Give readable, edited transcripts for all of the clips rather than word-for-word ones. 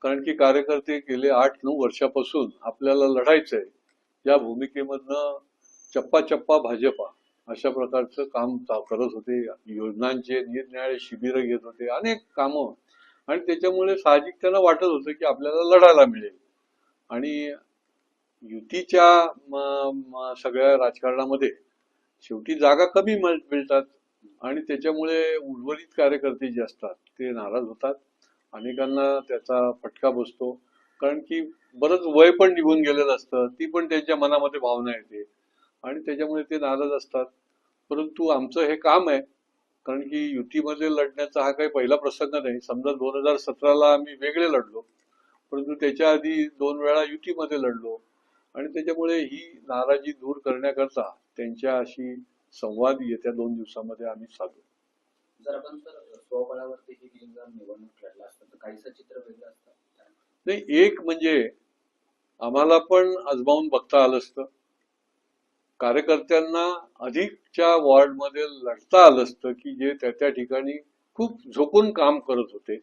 कारण की कार्यकर्ते गेले 8-9 वर्षापासून आपल्याला लढायचंय या भूमिकेमधनं चप्पा चप्पा भाजपा अशा प्रकारचं काम करत होते. योजनांचे निरनिराळे शिबिरं घेत होते, अनेक कामं. आणि त्याच्यामुळे साहजिक त्यांना वाटत होतं की आपल्याला लढायला मिळेल. आणि युतीच्या सगळ्या राजकारणामध्ये शेवटी जागा कमी मिळतात आणि त्याच्यामुळे उर्वरित कार्यकर्ते जे असतात ते नाराज होतात. अनेकांना त्याचा फटका बसतो, कारण की बरंच वय पण निघून गेलेलं असतं, ती पण त्यांच्या मनामध्ये भावना येते आणि त्याच्यामुळे ते नाराज असतात. परंतु आमचं हे काम आहे, कारण की युतीमध्ये लढण्याचा हा काही पहिला प्रसंग नाही. समजा 2017ला आम्ही वेगळे लढलो, परंतु त्याच्या आधी 2 वेळा युतीमध्ये लढलो आणि त्याच्यामुळे ही नाराजी दूर करण्याकरता त्यांच्याशी संवाद येत्या 2 दिवसामध्ये आम्ही साधू. जर आपण स्वबळावरती ही निवडणूक लढला असतं तर काहीसं चित्र वेगळं असतं. नाही, एक म्हणजे आम्हाला पण आजमावून बघता आलं असतं, कार्यकर्त्यांना अधिकच्या वॉर्डमध्ये लढता आलं असतं की जे त्या ठिकाणी खूप झोकून काम करत होते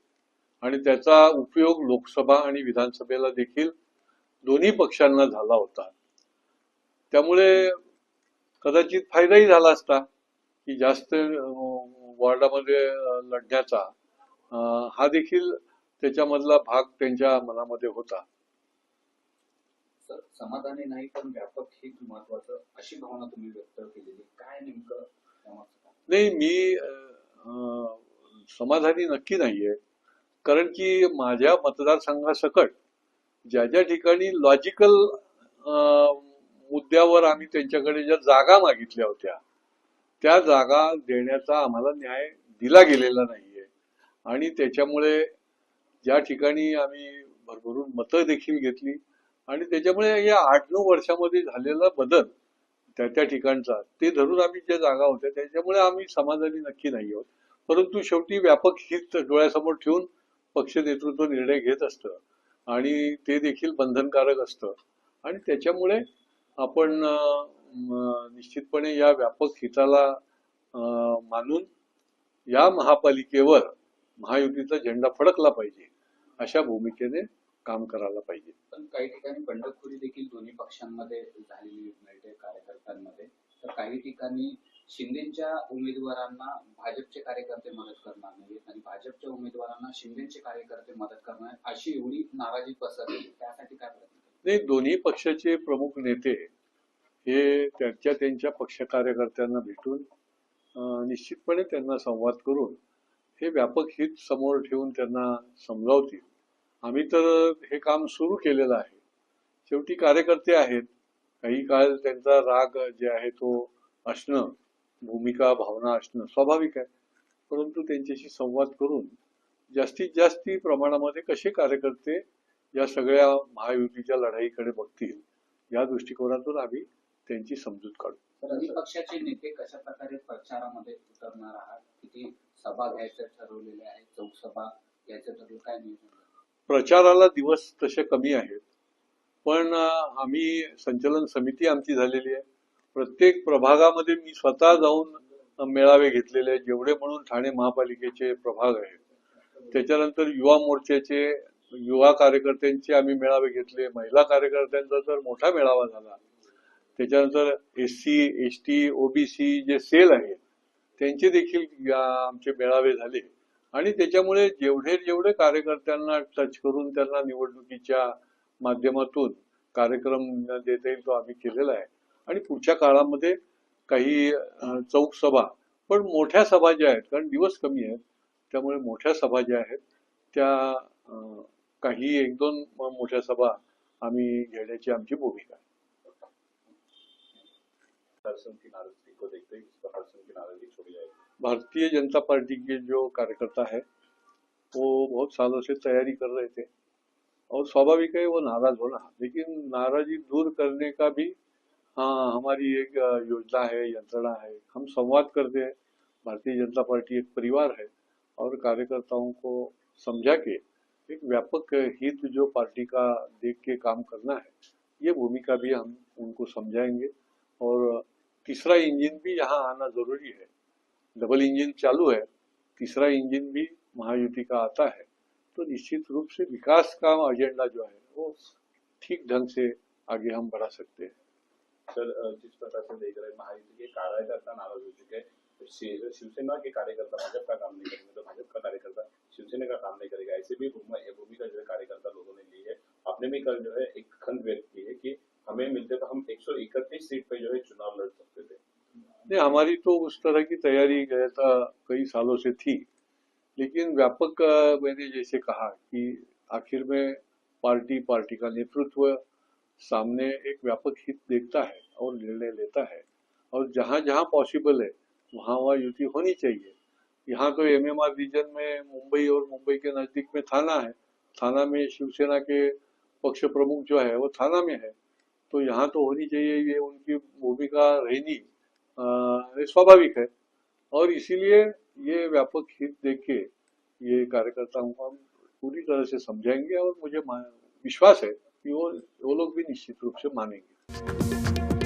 आणि त्याचा उपयोग लोकसभा आणि विधानसभेला देखील दोन्ही पक्षांना झाला होता. त्यामुळे कदाचित फायदाही झाला असता की जास्त वॉर्डामध्ये लढण्याचा हा देखील त्याच्यामधला भाग त्यांच्या मनामध्ये होता. समाधानी नाही पण व्यापक हित महत्वाचं अशी भावना तुम्ही व्यक्त केलेली, काय नेमकं? नाही, मी समाधानी नक्की नाहीये, कारण की माझ्या मतदारसंघासकट ज्या ज्या ठिकाणी लॉजिकल मुद्द्यावर आम्ही त्यांच्याकडे ज्या जागा मागितल्या होत्या त्या जागा देण्याचा आम्हाला न्याय दिला गेलेला नाहीये. आणि त्याच्यामुळे ज्या ठिकाणी आम्ही भरभरून मतं देखील घेतली आणि त्याच्यामुळे या 8-9 वर्षामध्ये झालेला बदल त्या ठिकाणचा ते धरून आम्ही ज्या जागा होत्या त्याच्यामुळे आम्ही समाधानी नक्की नाही आहोत. परंतु शेवटी व्यापक हित डोळ्यासमोर ठेवून पक्ष नेतृत्व निर्णय घेत असतं आणि ते देखील बंधनकारक असतं आणि त्याच्यामुळे आपण निश्चितपणे या व्यापक हिताला मानून या महापालिकेवर महायुतीचा झेंडा फडकला पाहिजे अशा भूमिकेने काम करायला पाहिजे. पण काही ठिकाणी बंडखोरी देखील दोन्ही पक्षांमध्ये झालेली मिळते कार्यकर्त्यांमध्ये. तर काही ठिकाणी शिंदेच्या उमेदवारांना भाजपचे कार्यकर्ते मदत करणार नाहीत आणि भाजपच्या उमेदवारांना शिंदेचे कार्यकर्ते मदत करणार अशी एवढी नाराजी पसरली, त्यासाठी काय प्रयत्न? नाही, दोन्ही पक्षाचे प्रमुख नेते हे त्यांच्या पक्ष कार्यकर्त्यांना भेटून निश्चितपणे त्यांना संवाद करून हे व्यापक हित समोर ठेवून त्यांना समजावतील. आम्ही तर हे काम सुरू केलेलं आहे. शेवटी कार्यकर्ते आहेत, काही काळ त्यांचा राग जे आहे तो असणं, भूमिका भावना असणं स्वाभाविक आहे. परंतु त्यांच्याशी संवाद करून जास्तीत जास्त प्रमाणामध्ये कसे कार्यकर्ते या सगळ्या महायुतीच्या लढाईकडे बघतील या दृष्टिकोनातून आम्ही त्यांची समजूत काढू. दोन्ही पक्षाचे नेते कशा प्रकारे प्रचारामध्ये उतरणार आहात? किती सभा घ्यायच्या ठरवलेल्या आहेत? चौक सभा घ्यायचं ठरवलं, काय नियोजन? प्रचाराला दिवस तसे कमी आहेत, पण आम्ही संचलन समिती आमची झालेली आहे. प्रत्येक प्रभागामध्ये मी स्वतः जाऊन मेळावे घेतलेले आहेत, जेवढे म्हणून ठाणे महापालिकेचे प्रभाग आहेत. त्याच्यानंतर युवा मोर्चाचे युवा कार्यकर्त्यांचे आम्ही मेळावे घेतले, महिला कार्यकर्त्यांचा तर मोठा मेळावा झाला. त्याच्यानंतर SC ST OBC जे सेल आहेत त्यांचे देखील आमचे मेळावे झाले आणि त्याच्यामुळे जेवढे कार्यकर्त्यांना टच करून त्यांना निवडणुकीच्या माध्यमातून कार्यक्रम देता येईल तो आम्ही केलेला आहे. आणि पुढच्या काळामध्ये काही चौक सभा, पण मोठ्या सभा ज्या आहेत, कारण दिवस कमी आहेत त्यामुळे मोठ्या सभा ज्या आहेत त्या काही 1-2 मोठ्या सभा आम्ही घेण्याची आमची भूमिका आहे. भारतीय जनता पार्टी के जो कार्यकर्ता है वो बहुत सालों से तैयारी कर रहे थे और स्वाभाविक है वो नाराज होना, लेकिन नाराजी दूर करने का भी हमारी एक योजना है, यंत्रणा है। हम संवाद करते हैं। भारतीय जनता पार्टी एक परिवार है और कार्यकर्ताओं को समझा के एक व्यापक हित जो पार्टी का देख के काम करना है, ये भूमिका भी हम उनको समझाएंगे। और तीसरा इंजन भी यहाँ आना जरूरी है। डबल इंजन चालू है, तीसरा इंजन भी महायुति का आता है तो निश्चित रूप से विकास का एजेंडा जो है वो ठीक ढंग से आगे हम बढ़ा सकते हैं। सर जिस प्रकार से देख रहे हैं महायुति के कार्यकर्ता नाराज हो चुके हैं, तो शिवसेना के कार्यकर्ता भाजपा का काम नहीं करेंगे तो भाजपा का कार्यकर्ता शिवसेना का काम नहीं करेगा, ऐसे भी भूमिका जो है कार्यकर्ता लोगों ने ली है। आपने भी कल जो है एक खंड व्यक्त की है कि हमें मिलते तो हम 131 सीट पे जो है चुनाव लड़ सकते थे। नहीं, हमारी तो उस तरह की तैयारी गया कई सालों से थी, लेकिन व्यापक मैंने जैसे कहा कि आखिर में पार्टी का नेतृत्व सामने एक व्यापक हित देखता है और निर्णय लेता है, और जहां जहां पॉसिबल है वहां वहां युति होनी चाहिए। यहाँ तो एमएमआर रीजन में मुंबई और मुंबई के नजदीक में थाना है, थाना में शिवसेना के पक्ष प्रमुख जो है वो थाना में है, तो यहाँ तो होनी चाहिए, ये उनकी भूमिका रहनी ये स्वाभाविक है। और इसीलिए ये व्यापक हित देख के ये कार्यकर्ताओं को हम पूरी तरह से समझाएंगे, और मुझे विश्वास है कि वो लोग भी निश्चित रूप से मानेंगे।